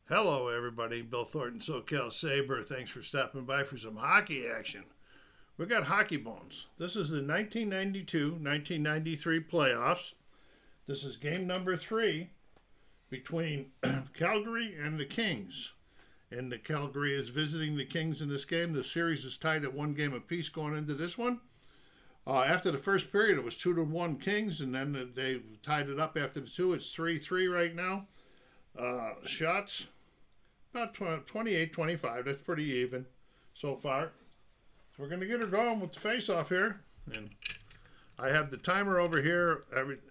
Hello, everybody. Bill Thornton, SoCal Sabre. Thanks for stopping by for some hockey action. We got Hockey Bones. This is the 1992-1993 playoffs. This is game number 3 between Calgary and the Kings. And the Calgary is visiting the Kings in this game. The series is tied at 1 game apiece going into this one. After the first period, it was 2-1 Kings, and then they tied it up after the 2. It's 3-3 right now. Shots, about 28-25. That's pretty even so far. So we're going to get her going with the face-off here. And I have the timer over here.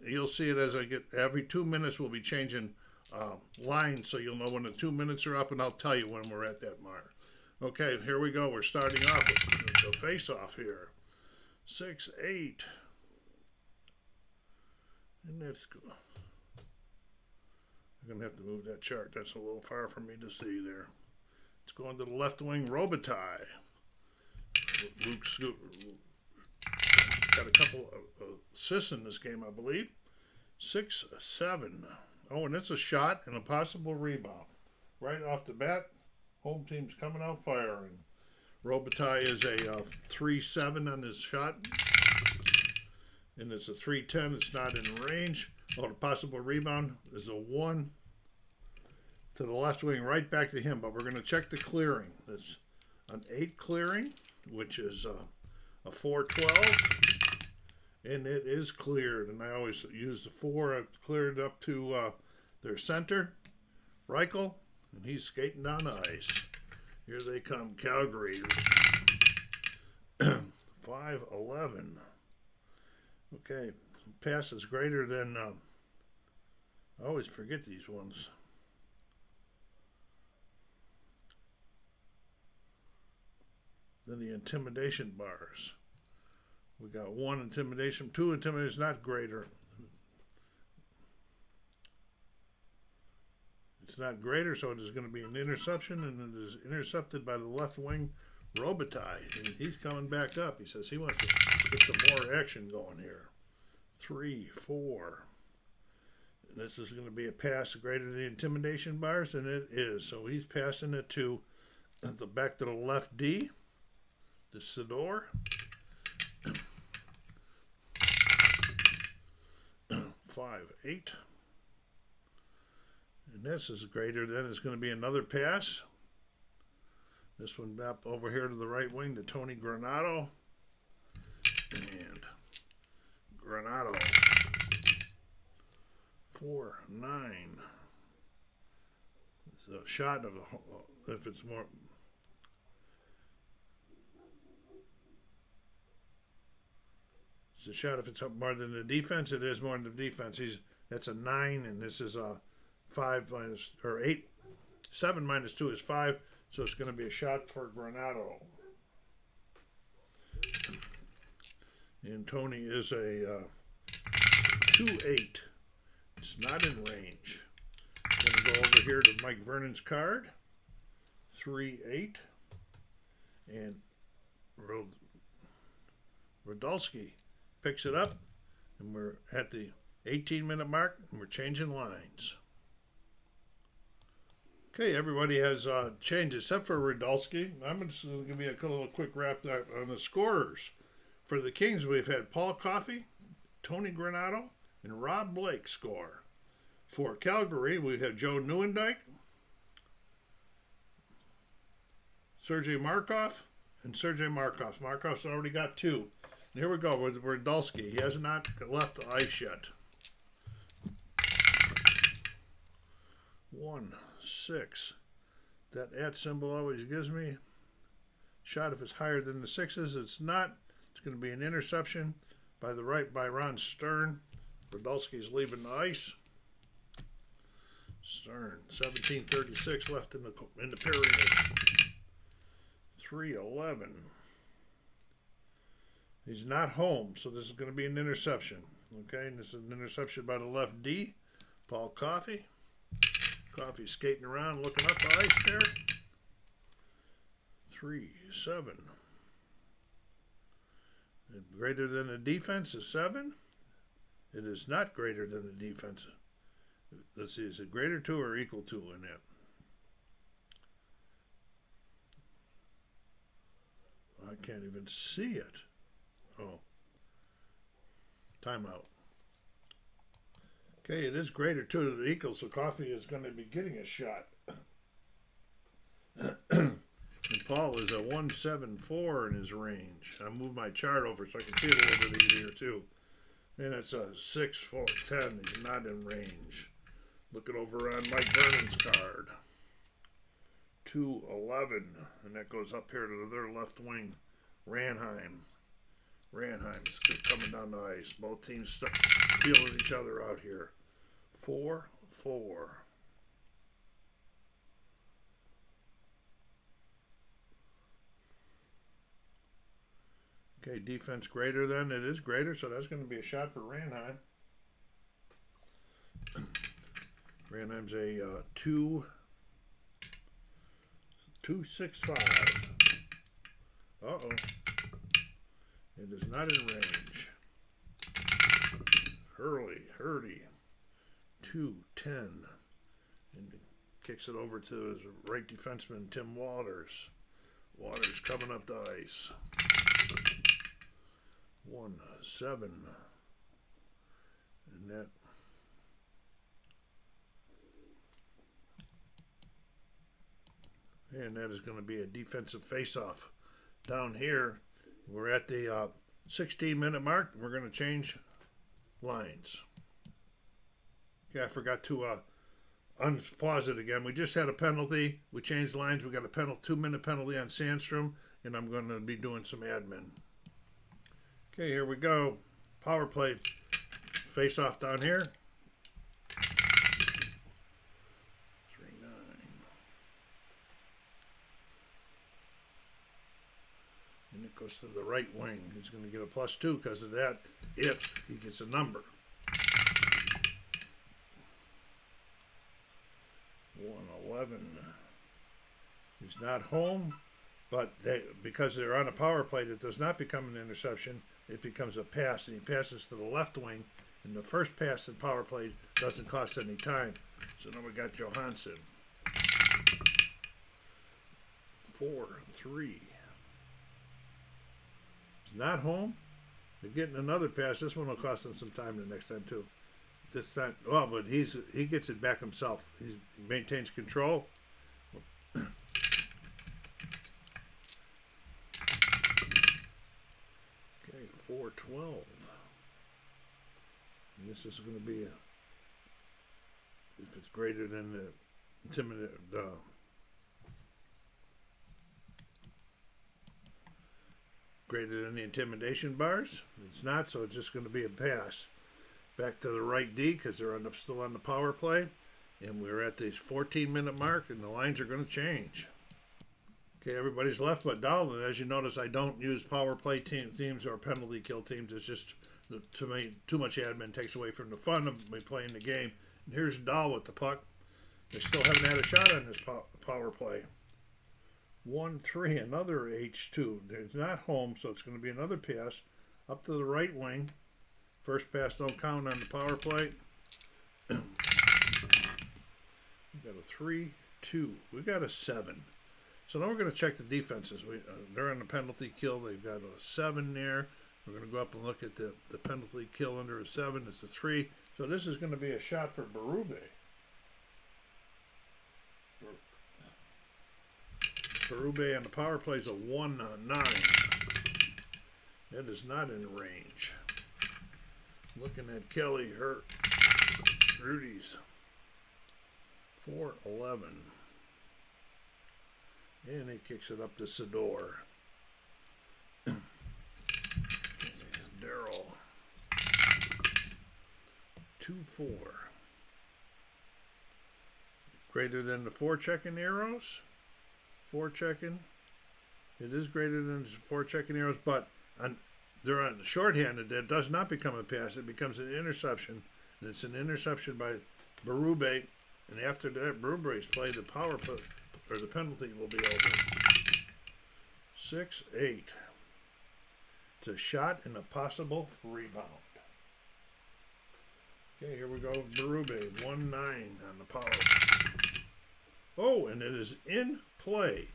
You'll see it as I get. Every 2 minutes we'll be changing lines, so you'll know when the 2 minutes are up, and I'll tell you when we're at that mark. Okay, here we go. We're starting off with the face-off here. 6-8. And that's good. I'm going to have to move that chart. That's a little far for me to see there. It's going to the left wing, Robitaille. Luke's got a couple of assists in this game, I believe. 6-7. Oh, and it's a shot and a possible rebound. Right off the bat, home team's coming out firing. Robitaille is a 3-7 on his shot. And it's a 3-10. It's not in range. Oh, the possible rebound is a 1 to the left wing, right back to him. But we're going to check the clearing. It's an 8 clearing, which is a 4-12. And it is cleared. And I always use the 4. I've cleared up to their center, Reichel. And he's skating down the ice. Here they come, Calgary. 5-11. Okay, pass is greater than, I always forget these ones. Then the intimidation bars. We got 1 intimidation, 2 intimidation, not greater. It's not greater, so it is going to be an interception, and it is intercepted by the left wing, Robitaille. And he's coming back up. He says he wants to get some more action going here. 3-4. And this is going to be a pass greater than the intimidation bars, and it is. So he's passing it to the back to the left D, the Sidor. 5-8. And this is greater than. It's going to be another pass. This one up over here to the right wing to Tony Granato. And Granato. 4-9. It's a shot of if it's more. It's a shot if it's up more than the defense. It is more than the defense. That's a 9, and this is a 5 minus or 8. 7 minus 2 is 5, so it's going to be a shot for Granato. And Tony is a 2-8. It's not in range. Going to go over here to Mike Vernon's card. 3-8. And Rodolski picks it up, and we're at the 18-minute mark, and we're changing lines. Okay, everybody has changed except for Rodolski. I'm just going to give you a little quick wrap on the scorers. For the Kings, we've had Paul Coffey, Tony Granato, and Rob Blake score. For Calgary, we have Joe Nieuwendyk, Sergei Markov, and Sergei Markov. Markov's already got 2. And here we go with Rodolski. He has not left the ice yet. 1-6. That @ symbol always gives me shot if it's higher than the 6s. It's not. It's going to be an interception by Ron Stern. Rodolski's leaving the ice. Stern, 17:36 left in the period. 3-11. He's not home, so this is going to be an interception. Okay, and this is an interception by the left D, Paul Coffey. Coffey skating around, looking up the ice there. 3-7. Greater than the defense is 7. It is not greater than the defense. Let's see, is it greater to or equal to in that? I can't even see it. Oh. Timeout. Okay, it is greater 2 to the equals, so Coffee is going to be getting a shot. And Paul is a 174 in his range. I moved my chart over so I can see it a little bit easier too. And it's a 6'10". He's not in range. Look it over on Mike Vernon's card. 2'11", and that goes up here to their left wing. Ranheim's coming down the ice. Both teams start feeling each other out here. 4-4. Okay, defense greater than. It is greater, so that's going to be a shot for Ranheim. Ranheim's a 2.65. Uh-oh. It is not in range. Hurley, 2.10. And kicks it over to his right defenseman, Tim Waters. Waters coming up the ice. 1-7. And that. And that is going to be a defensive face-off. Down here, we're at the 16-minute mark. We're going to change lines. Okay, I forgot to unpause it again. We just had a penalty. We changed lines. We got a 2-minute penalty on Sandstrom, and I'm going to be doing some admin. Okay, here we go. Power play face-off down here. 3-9. And it goes to the right wing. He's going to get a +2 because of that if he gets a number. 1-11. He's not home, but because they're on a power play, it does not become an interception. It becomes a pass, and he passes to the left wing. And the first pass in power play doesn't cost any time. So now we got Johansson. 4-3. He's not home. They're getting another pass. This one will cost him some time the next time too. This time, well, but he gets it back himself. He maintains control. Okay, 4-12. And this is going to be if it's greater than the greater than the intimidation bars. It's not, so it's just going to be a pass. Back to the right D because they're still on the power play. And we're at the 14-minute mark, and the lines are going to change. Okay, everybody's left but Dowland. As you notice, I don't use power play teams or penalty kill teams. It's just, to me, too much admin takes away from the fun of me playing the game. And here's Dahl with the puck. They still haven't had a shot on this power play. 1-3, another H2. It's not home, so it's going to be another pass up to the right wing. First pass don't count on the power play. We got a 3-2. We got a 7. So now we're going to check the defenses. They're on the penalty kill. They've got a 7 there. We're going to go up and look at the penalty kill under a 7. It's a 3. So this is going to be a shot for Berube. Berube on the power play is a 1-9. That is not in range. Looking at Kelly, Rudy's 4-11. And he kicks it up to Sador. Darryl. 2-4. Greater than the forechecking arrows. Forechecking. It is greater than forechecking arrows, but they're on shorthanded. That does not become a pass. It becomes an interception. And it's an interception by Berube. And after that, Berube's play, the power play, or the penalty will be over. 6-8. It's a shot and a possible rebound. Okay, here we go. Berube, 1-9 on the power. Oh, and it is in play.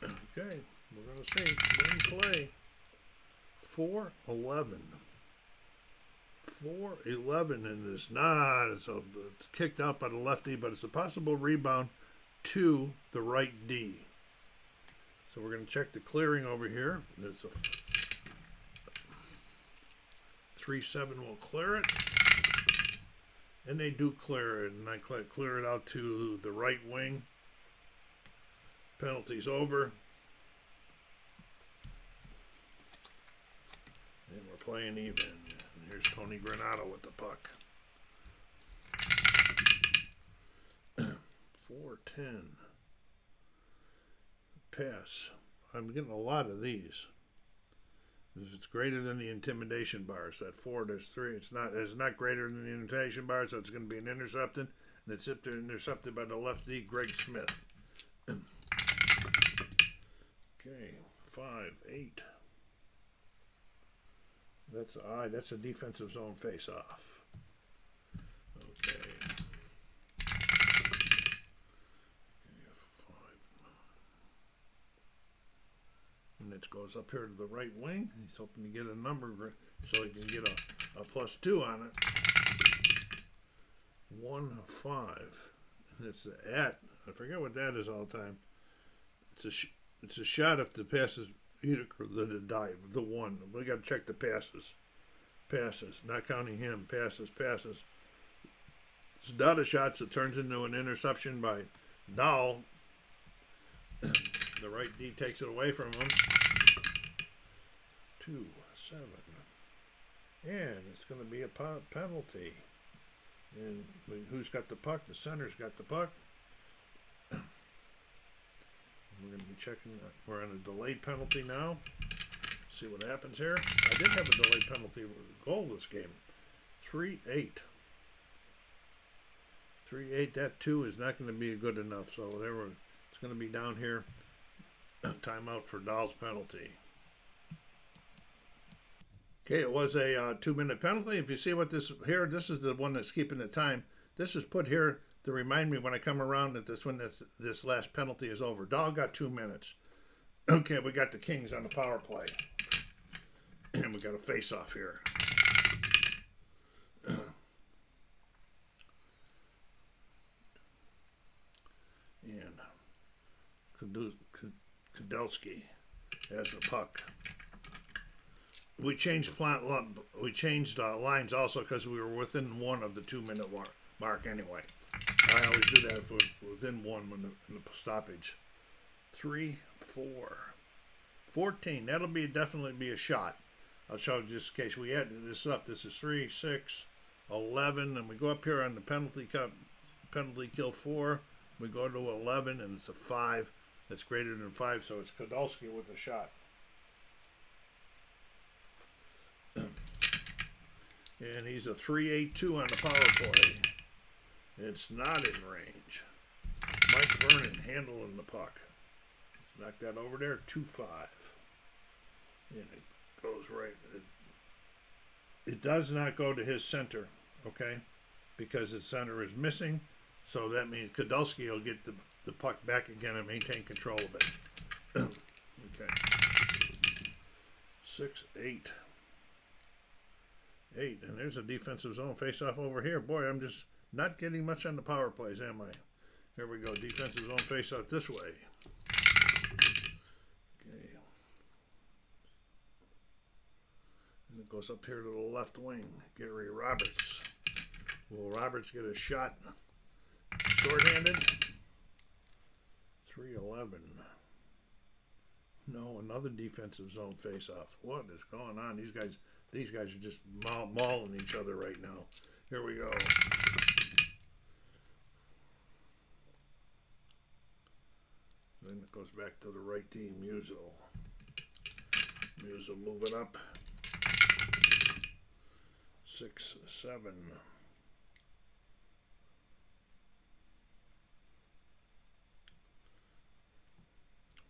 Okay, We're going to see. Win play. 4-11. 4-11 and it's not. It's kicked out by the lefty, but it's a possible rebound to the right D. So we're going to check the clearing over here. There's a 3-7 will clear it. And they do clear it, and I clear it out to the right wing. Penalty's over. And we're playing even. And here's Tony Granato with the puck. 4-10. Pass. I'm getting a lot of these. If it's greater than the intimidation bar, so at 4, there's 3. It's not greater than the intimidation bar, so it's going to be an intercepted, and it's intercepted by the lefty, Greg Smith. Okay, 5-8. That's a defensive zone face-off. Okay. And it goes up here to the right wing. He's hoping to get a number so he can get a +2 on it. 1-5. And it's the at. I forget what that is all the time. It's a shot if the pass is either the dive, the one. We got to check the passes. Passes, not counting him. Passes. It's not a shot, so it turns into an interception by Dahl. The right D takes it away from him. 2-7. And it's going to be a penalty. And who's got the puck? The center's got the puck. We're going to be checking. We're on a delayed penalty now. See what happens here. I did have a delayed penalty goal this game. 3-8. 3-8. That 2 is not going to be good enough. So it's going to be down here. Timeout for Dahl's penalty. Okay, it was a 2-minute penalty. If you see what this here, this is the one that's keeping the time. This is put here to remind me when I come around that this last penalty is over. Dahl got 2 minutes. Okay, we got the Kings on the power play. And we got a face-off here. And Kudelski has the puck. We changed lines also because we were within 1 of the 2-minute mark anyway. I always do that if we're within 1 in the stoppage. 3-4. 14. That'll definitely be a shot. I'll show you just in case we add this up. This is 3, 6, 11, and we go up here on the penalty kill 4. We go to 11, and it's a 5. That's greater than 5, so it's Kudelski with a shot. And he's a 3-8-2 on the power play. It's not in range. Mike Vernon handling the puck. Let's knock that over there. 2-5. And it goes right. It does not go to his center, okay? Because his center is missing. So that means Kudelski will get the puck back again and maintain control of it. Okay. 6-8. 8. And there's a defensive zone face-off over here. Boy, I'm just not getting much on the power plays, am I? Here we go. Defensive zone face-off this way. Okay. And it goes up here to the left wing. Gary Roberts. Will Roberts get a shot? Shorthanded. 3-11. No, another defensive zone face-off. What is going on? These guys are just mauling each other right now. Here we go. Then it goes back to the right team, Musil. Musil moving up. 6-7.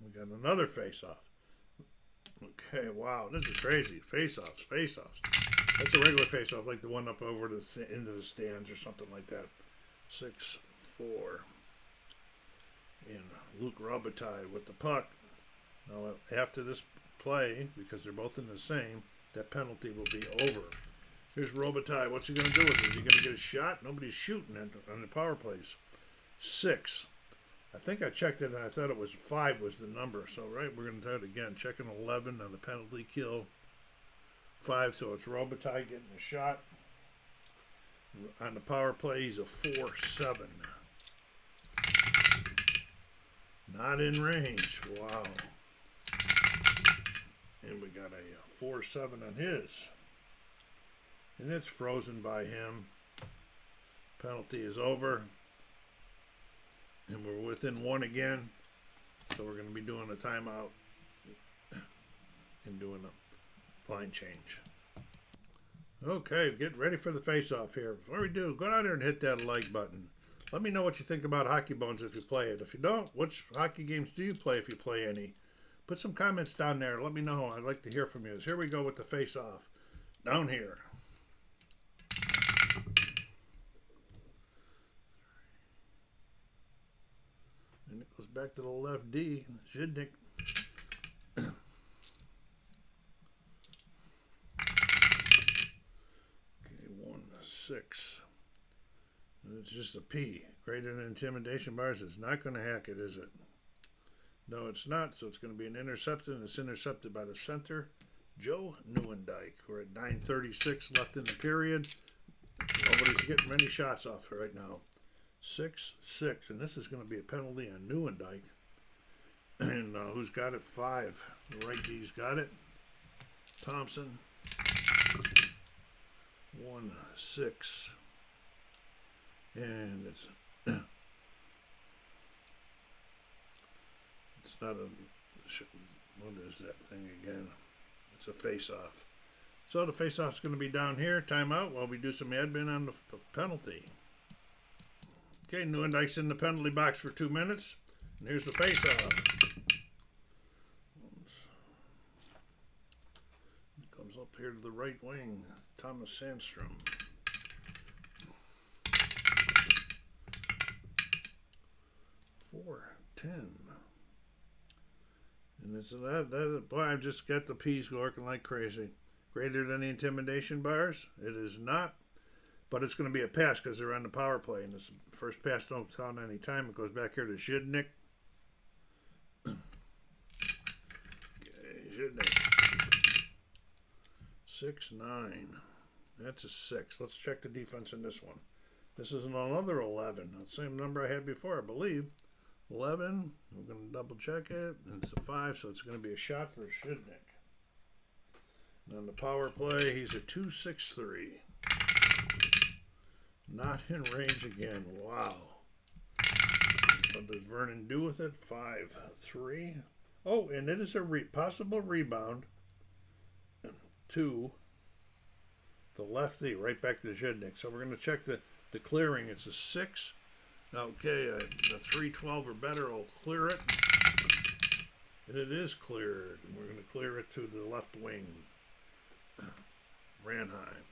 We got another face-off. Okay, wow, this is crazy. Face-offs. That's a regular face-off, like the one up over into the stands or something like that. 6-4. And Luke Robitaille with the puck. Now, after this play, because they're both in the same, that penalty will be over. Here's Robitaille. What's he going to do with it? Is he going to get a shot? Nobody's shooting on the power plays. 6. I think I checked it and I thought it was 5 was the number. So, right, we're going to do it again. Checking 11 on the penalty kill. 5, so it's Robitaille getting a shot. On the power play, he's a 4-7. Not in range. Wow. And we got a 4-7 on his. And it's frozen by him. Penalty is over. And we're within 1 again. So we're going to be doing a timeout and doing a line change. Okay, get ready for the face-off here. Before we do, go down there and hit that like button. Let me know what you think about Hockey Bones if you play it. If you don't, which hockey games do you play if you play any? Put some comments down there. Let me know. I'd like to hear from you. Here we go with the face-off. Down here. And it goes back to the left D. Zhidnik. Okay, 1-6. It's just a P. Greater than intimidation bars. It's not going to hack it, is it? No, it's not. So it's going to be an intercepted, and it's intercepted by the center, Joe Nieuwendyk. We're at 9:36 left in the period. Nobody's getting many shots off right now. 6-6, and this is going to be a penalty on Nieuwendyk. And who's got it? 5. The right D's got it. Thompson. 1-6. And it's not a, what is that thing again? It's a face-off. So the face-off's going to be down here. Timeout while we do some admin on the penalty. Okay, Nieuwendyk's in the penalty box for 2 minutes. And here's the face-off. It comes up here to the right wing. Thomas Sandstrom. 4-10. And it's that boy, I've just got the P's working like crazy. Greater than the intimidation bars? It is not. But it's going to be a pass because they're on the power play. And this first pass don't count any time. It goes back here to Zhidnik. Okay, Zhidnik. 6-9. That's a 6. Let's check the defense in this one. This is another 11. The same number I had before, I believe. 11. We're going to double check it. And it's a 5, so it's going to be a shot for Zhidnik. And on the power play, he's a 2-6-3. Not in range again. Wow. What does Vernon do with it? 5-3. Oh, and it is a possible rebound to the lefty, right back to Zhidnik. So we're going to check the clearing. It's a 6. Okay, a 3-12 or better will clear it. And it is cleared. And we're going to clear it to the left wing. Ranheim.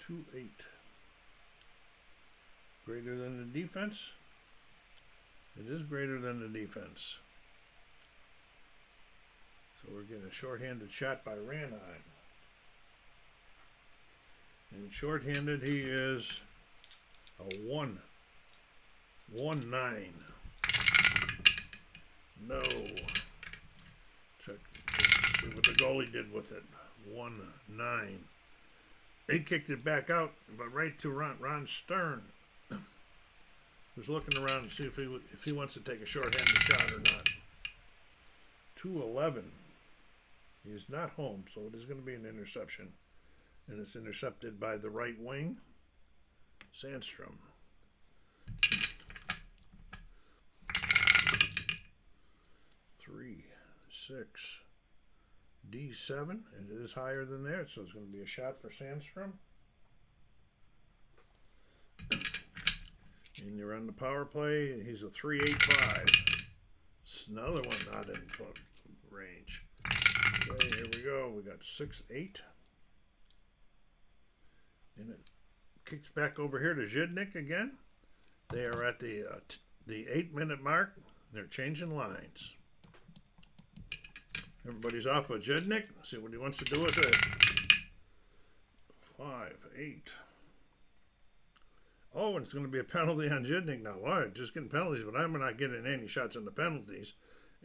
2-8. Greater than the defense? It is greater than the defense. So we're getting a shorthanded shot by Ranheim. And shorthanded, he is a 1-9. No. Check. See what the goalie did with it. 1-9. He kicked it back out, but right to Ron Stern. Was looking around to see if he wants to take a shorthanded shot or not. 2-11. He is not home, so it is going to be an interception. And it's intercepted by the right wing, Sandstrom. 3-6. D7. It is higher than there, so it's going to be a shot for Sandstrom. And you're on the power play. He's a 3-8-5. It's another one not in range. Okay, here we go. We got 6-8. And it kicks back over here to Zhidnik again. They are at the the 8-minute mark. They're changing lines. Everybody's off but Jednick. See what he wants to do with it. 5, 8. Oh, and it's going to be a penalty on Jednick now. All right, just getting penalties, but I'm not getting any shots on the penalties,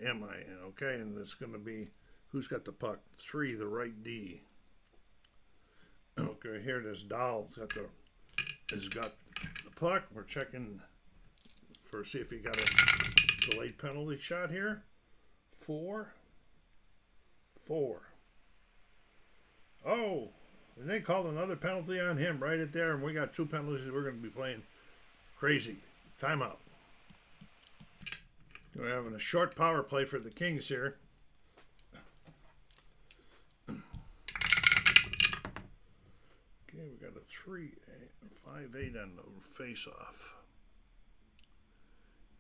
am I? Okay, and it's going to be, who's got the puck? 3, the right D. Okay, here it is. Dahl's got the puck. We're checking for see if he got a delayed penalty shot here. 4. Oh, and they called another penalty on him right at there, and we got 2 penalties. We're going to be playing crazy. Timeout. We're having a short power play for the Kings here. Okay, we got a 5-8 on the face-off.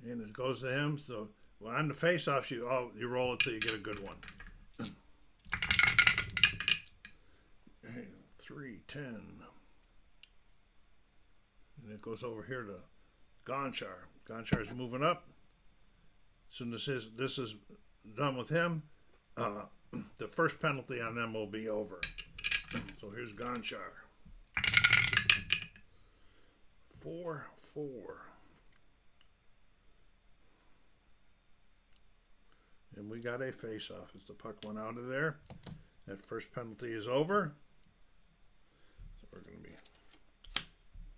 And it goes to him. So well, on the face-off, you roll it till you get a good one. 3, 10. And it goes over here to Gonchar. Gonchar's moving up. As soon as this is done with him, the first penalty on them will be over. So here's Gonchar. 4. And we got a face-off as the puck went out of there. That first penalty is over. So we're going to be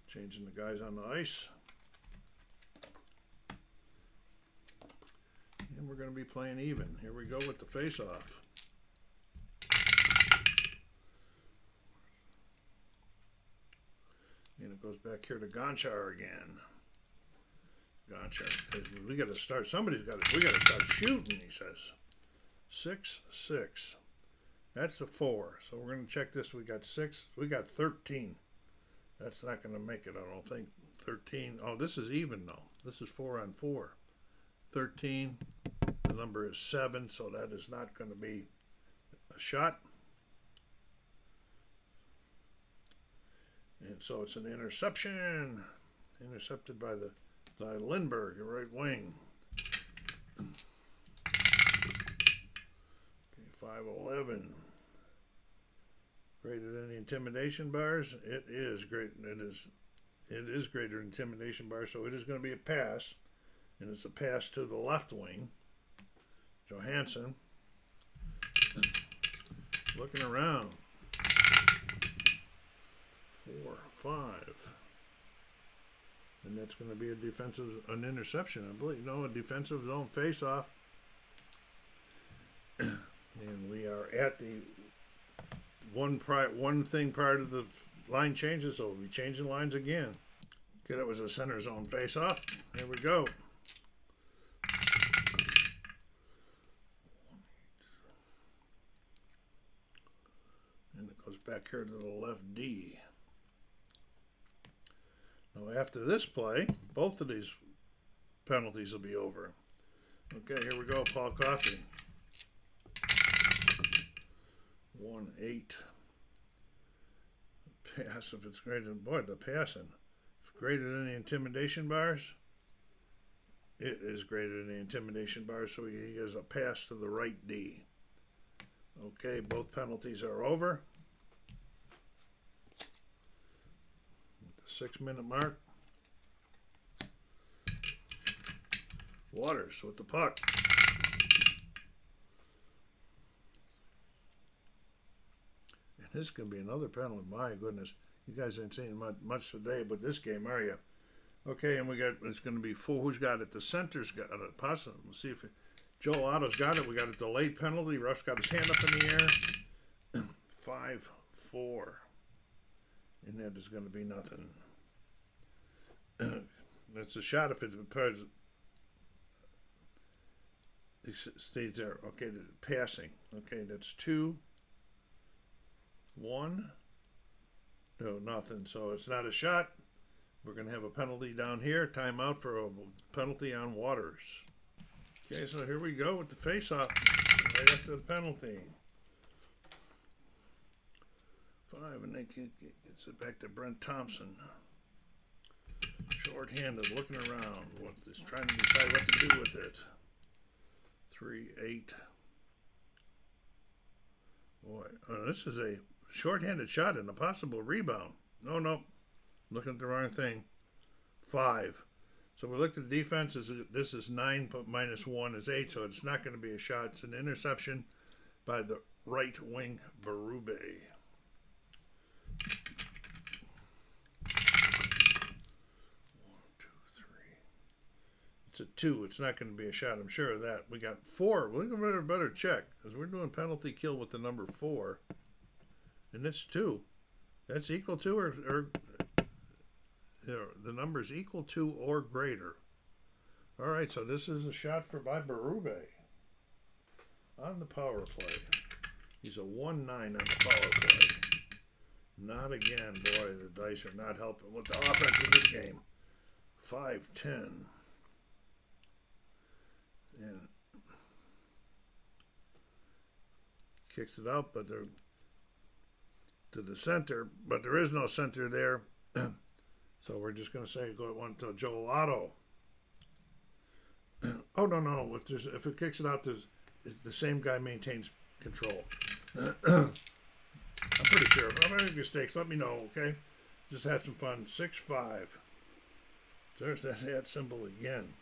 changing the guys on the ice. And we're going to be playing even. Here we go with the face-off. And it goes back here to Gonchar again. Gonchar, we got to start. We got to start shooting, he says. 6. That's a 4. So we're going to check this. We got 6. We got 13. That's not going to make it, I don't think. 13. Oh, this is even, though. This is 4 on 4. 13. The number is 7, so that is not going to be a shot. And so it's an interception. Intercepted by Lindbergh, your right wing. Okay, 5-11. Graded any intimidation bars? It is great. It is greater intimidation bar, so it is going to be a pass. And it's a pass to the left wing. Johansson. Looking around. 4, 5. And that's going to be an interception, I believe. No, a defensive zone face-off. And we are at the one thing prior to the line changes, so we'll be changing lines again. Okay, that was a center zone face-off. There we go. And it goes back here to the left D. Now after this play, both of these penalties will be over. Okay, here we go, Paul Coffey. 1-8. Pass if it's graded. Boy, the passing. If graded in the intimidation bars, it is graded in the intimidation bars, so he has a pass to the right D. Okay, both penalties are over. The 6-minute mark. Waters with the puck. And this is going to be another penalty. My goodness. You guys ain't seen much today, but this game, are you? Okay, and it's going to be full. Who's got it? The center's got it. Possibly. We'll see if Joel Otto's got it. We got a delayed penalty. Ruff's got his hand up in the air. 5-4. And that is going to be nothing. That's a shot if it stays there. Okay, the passing. Okay, that's 2-1. No, nothing. So it's not a shot. We're going to have a penalty down here. Timeout for a penalty on Waters. Okay, so here we go with the face-off right after the penalty. 5, and they gets it back to Brent Thompson. Short short-handed, looking around. What is trying to decide what to do with it. 3, 8. Boy, this is a short-handed shot and a possible rebound. No, looking at the wrong thing. 5. So we looked at the defense. This is 9, but minus 1 is 8, so it's not going to be a shot. It's an interception by the right wing, Berube. 1, 2, 3. It's a 2. It's not going to be a shot. I'm sure of that. We got 4. We're better check because we're doing penalty kill with the number 4, and it's 2. That's equal to or the number is equal to or greater. All right, so this is a shot by Berube on the power play. He's a 1-9 on the power play. Not again, boy. The dice are not helping with the offense in this game. 5-10. And kicks it out, but they're to the center, but there is no center there. So we're just going to say go one to Joel Otto. Oh, no. If it kicks it out, the same guy maintains control. I'm pretty sure. If I make mistakes, let me know, okay? Just have some fun. 6-5. There's that hat symbol again.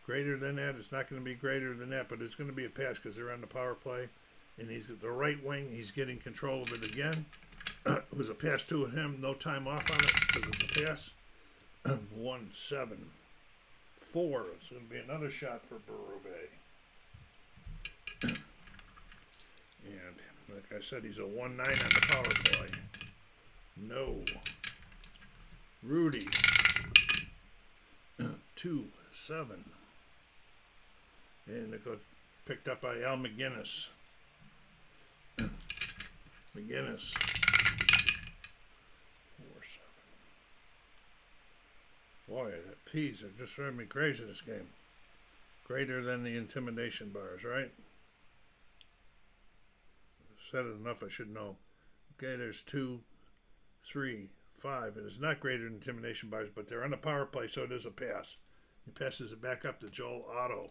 Greater than that. It's not going to be greater than that, but it's going to be a pass because they're on the power play. And he's at the right wing. He's getting control of it again. It was a pass to him. No time off on it because it's a pass. 1-7. 4. It's going to be another shot for Berube. And like I said, he's a 1-9 on the power play. No. Rudy. 2-7. And it got picked up by Al McGinnis. McGinnis. 4-7. Boy, the P's are just driving me crazy this game. Greater than the intimidation bars, right? I've said it enough, I should know. Okay, there's 2, 3, 5. It is not greater than intimidation bars, but they're on the power play, so it is a pass. He passes it back up to Joel Otto.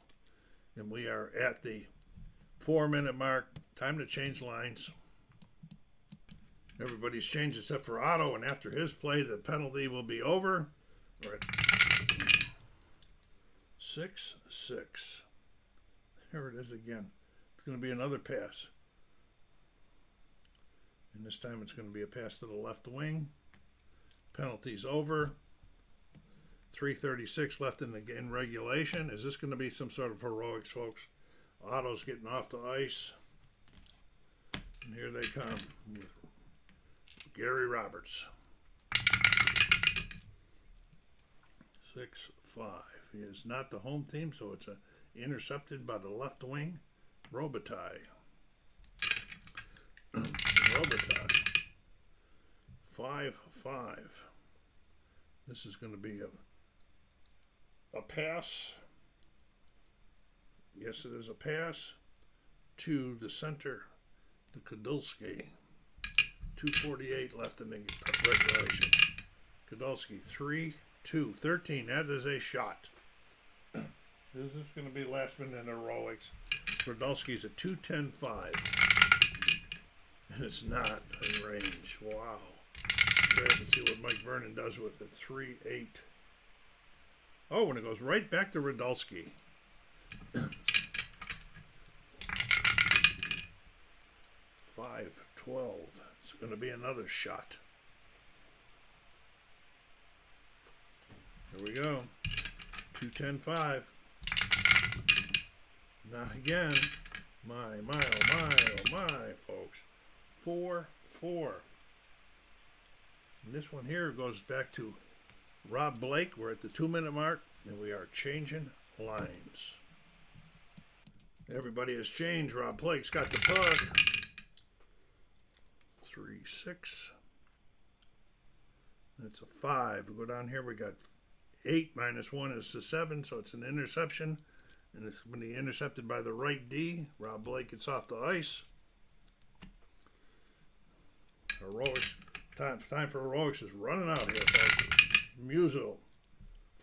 And we are at the 4-minute mark. Time to change lines. Everybody's changed except for Otto, and after his play, the penalty will be over. All right. 6-6. There it is again. It's going to be another pass. And this time it's going to be a pass to the left wing. Penalty's over. 3:36 left in regulation. Is this going to be some sort of heroics, folks? Otto's getting off the ice. And here they come with Gary Roberts. 6-5. He is not the home team, so it's intercepted by the left wing, Robitaille. Robitaille. 5-5. This is going to be a pass. Yes, it is a pass to the center, to Kadulski. 2:48 left in the regulation. Kadulski, 3-2, 13. That is a shot. This is going to be last minute heroics. Kadulski's a 2:10.5. And it's not in range. Wow. Let's see what Mike Vernon does with it. 3-8. Oh, and it goes right back to Radulski. 5-12. It's going to be another shot. Here we go. 2:10.5. Not again. My, folks. 4-4. And this one here goes back to Rob Blake. We're at the 2-minute mark, and we are changing lines. Everybody has changed. Rob Blake's got the puck. 3-6. That's a 5. We go down here. We got 8 minus 1 is a 7, so it's an interception. And it's going to be intercepted by the right D. Rob Blake gets off the ice. Heroics. Time for heroics is running out here, folks. Musil.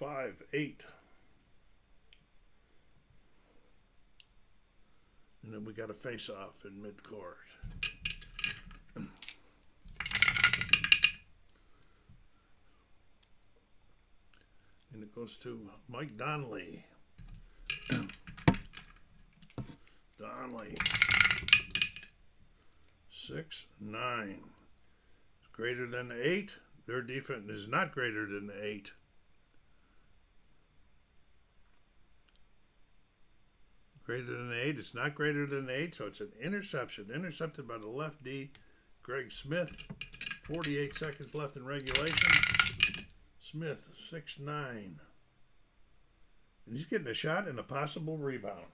5-8. And then we got a face-off in mid-court. And it goes to Mike Donnelly. Donnelly. 6-9. It's greater than the 8. Their defense is not greater than the 8. Greater than the 8. It's not greater than the 8, so it's an interception. Intercepted by the left D, Greg Smith. 48 seconds left in regulation. Smith, 6-9. And he's getting a shot and a possible rebound.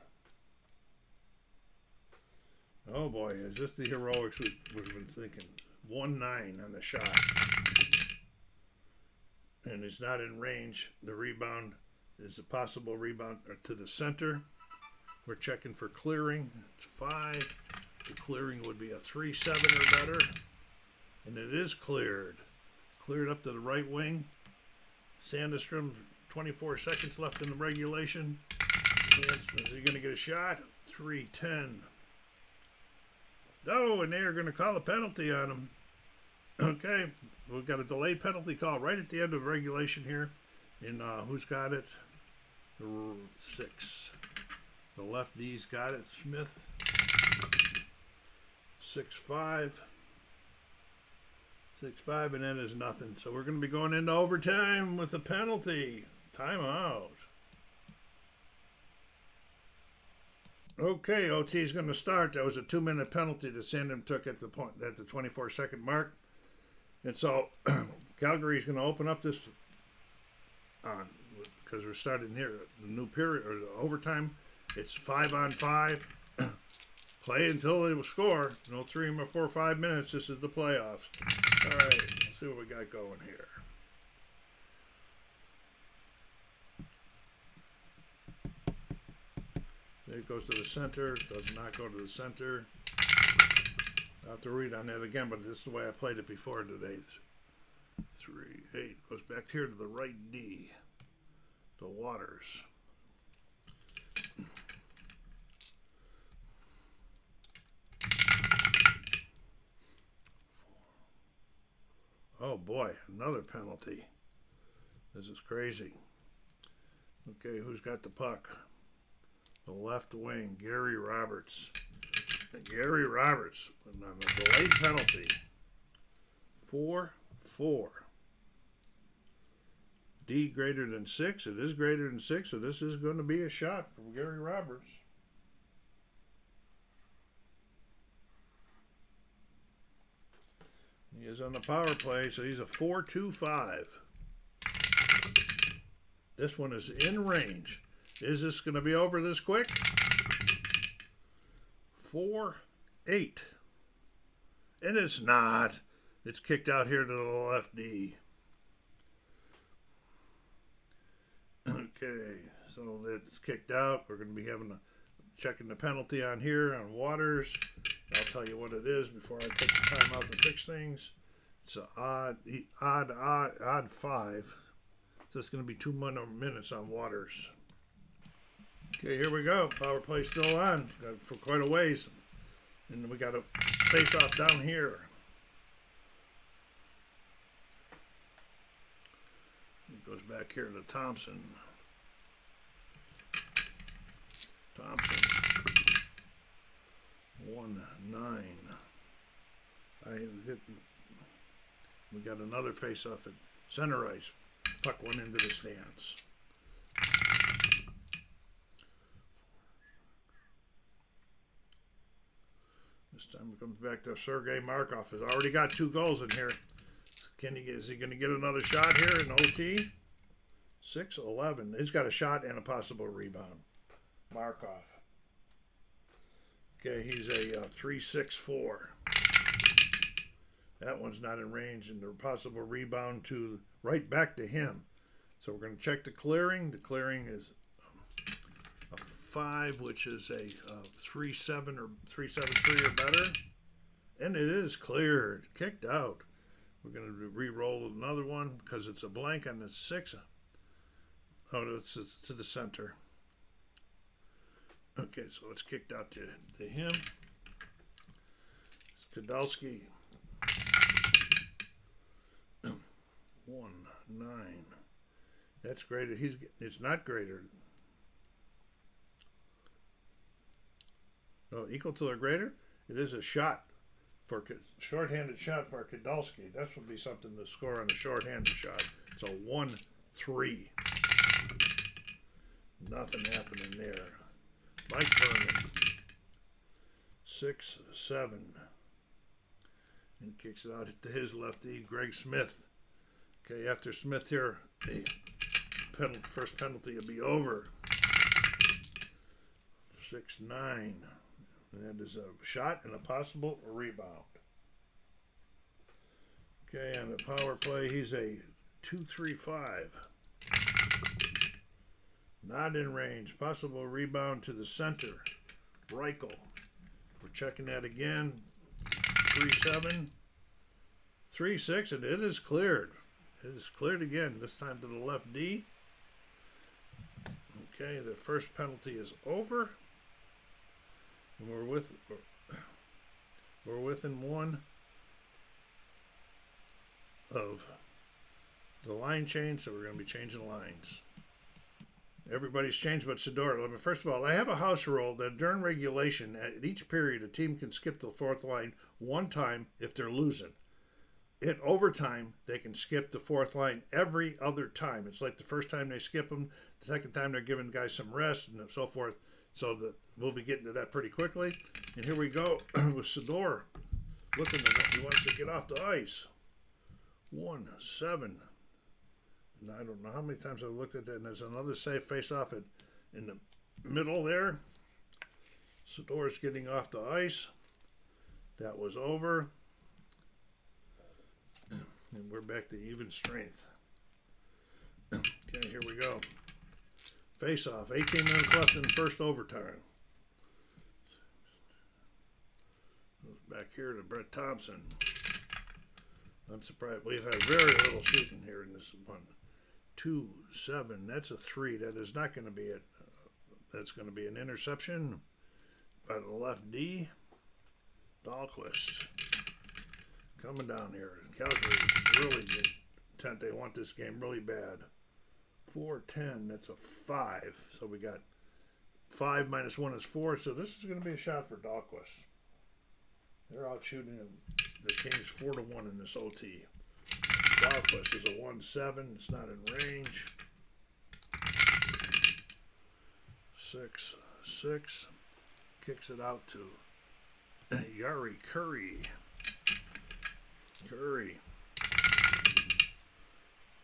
Oh boy, is this the heroics we've been thinking? 1-9 on the shot. And it's not in range. The rebound is a possible rebound to the center. We're checking for clearing. It's 5. The clearing would be a 3-7 or better. And it is cleared. Cleared up to the right wing. Sandstrom, 24 seconds left in the regulation. Is he going to get a shot? 3-10. Oh, and they're going to call a penalty on him. Okay, we've got a delayed penalty call right at the end of regulation here. And who's got it? 6. The left D's got it. Smith. 6-5. 6-5, and then is nothing. So we're going to be going into overtime with a penalty. Timeout. Okay, OT is going to start. That was a 2-minute penalty that Sandham took at the 24-second mark. And so Calgary is going to open up this because we're starting here the new period or the overtime. It's 5-on-5. Play until they will score. No 3 or 4 or 5 minutes. This is the playoffs. All right, let's see what we got going here. It goes to the center. Does not go to the center. I'll have to read on that again, but this is the way I played it before today. 3-8 goes back here to the right D. To Waters. Oh boy, another penalty. This is crazy. Okay, who's got the puck? The left wing, Gary Roberts. Gary Roberts on a delayed penalty. 4-4. D greater than 6. It is greater than 6, so this is going to be a shot from Gary Roberts. He is on the power play, so he's a 4-2-5. This one is in range. Is this going to be over this quick? 4-8. And it's not. It's kicked out here to the left D. Okay, so it's kicked out. We're going to be checking the penalty on here on Waters. I'll tell you what it is before I take the time out to fix things. It's an odd 5. So it's going to be 2 minutes on Waters. Okay, here we go. Power play still on for quite a ways. And we got a face off down here. It goes back here to Thompson. Thompson. 1-9. We got another face off at center ice. Puck went into the stands. This time it comes back to Sergei Markov. Has already got 2 goals in here. Is he going to get another shot here in OT? 6-11. He's got a shot and a possible rebound. Markov. Okay, he's a 3-6-4. That one's not in range, and the possible rebound to right back to him. So we're going to check the clearing. The clearing is a 5, which is a 3-7 or 3-7-3 or better. And it is cleared, kicked out. We're going to re-roll another one because it's a blank on the 6. Oh, it's to the center. Okay, so it's kicked out to him. Kadalski. 1, 9. That's greater. It's not greater. No, equal to or greater? It is a shot for shorthanded shot for Kadalski. That would be something to score on a shorthanded shot. It's a 1-3. Nothing happening there. Mike Vernon. 6-7. And kicks it out to his lefty, Greg Smith. Okay, after Smith here, the first penalty will be over. 6-9. And that is a shot and a possible rebound. Okay, on the power play, he's a 2-3-5. Not in range. Possible rebound to the center. Reichel. We're checking that again. 3-7. 3-6, and it is cleared. It is cleared again, this time to the left D. Okay, the first penalty is over. And we're within one of the line change, so we're going to be changing lines. Everybody's changed but Sidora. First of all, I have a house rule that during regulation, at each period, a team can skip the fourth line one time if they're losing. In overtime, they can skip the fourth line every other time. It's like the first time they skip them, the second time they're giving guys some rest and so forth. So we'll be getting to that pretty quickly. And here we go with Sidor looking at it. He wants to get off the ice. 1-7. And I don't know how many times I've looked at that. And there's another safe face-off in the middle there. Sidor's getting off the ice. That was over. And we're back to even strength. Okay, here we go. Face off. 18 minutes left in the first overtime. Goes back here to Brett Thompson. I'm surprised. We've had very little shooting here in this one. 2-7. That's a 3. That is not going to be it. That's going to be an interception by the left D. Dahlquist. Coming down here. Calgary really intent. They want this game really bad. 4-10. That's a 5. So we got 5 minus 1 is 4. So this is going to be a shot for Dahlquist. They're out shooting the Kings 4-1 in this OT. Dahlquist is a 1-7. It's not in range. 6-6. Kicks it out to Yari Curry. Curry.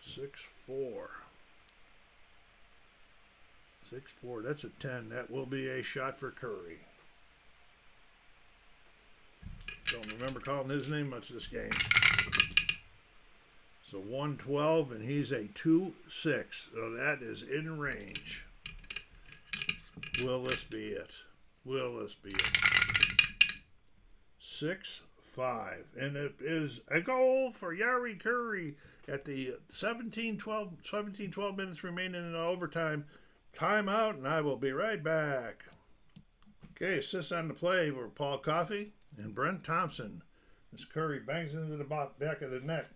6-4. 6-4. That's a 10. That will be a shot for Curry. Don't remember calling his name much this game. So 1-12, and he's a 2-6. So that is in range. Will this be it? Will this be it? 6-5. And it is a goal for Yari Curry at the 17-12 minutes remaining in the overtime. Timeout, and I will be right back. Okay, assists on the play were Paul Coffey and Brent Thompson. As Curry bangs into the back of the net.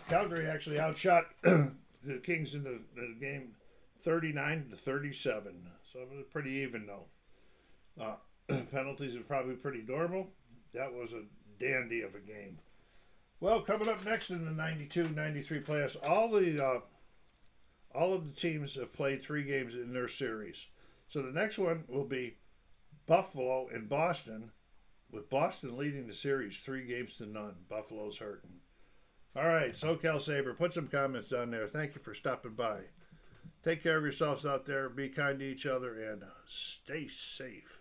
Calgary actually outshot the Kings in the game 39-37. So it was pretty even, though. Penalties are probably pretty durable. That was a dandy of a game. Well, coming up next in the 92-93 playoffs, all of the teams have played 3 games in their series. So the next one will be Buffalo and Boston, with Boston leading the series 3-0. Buffalo's hurting. All right, SoCal Sabre, put some comments down there. Thank you for stopping by. Take care of yourselves out there. Be kind to each other and stay safe.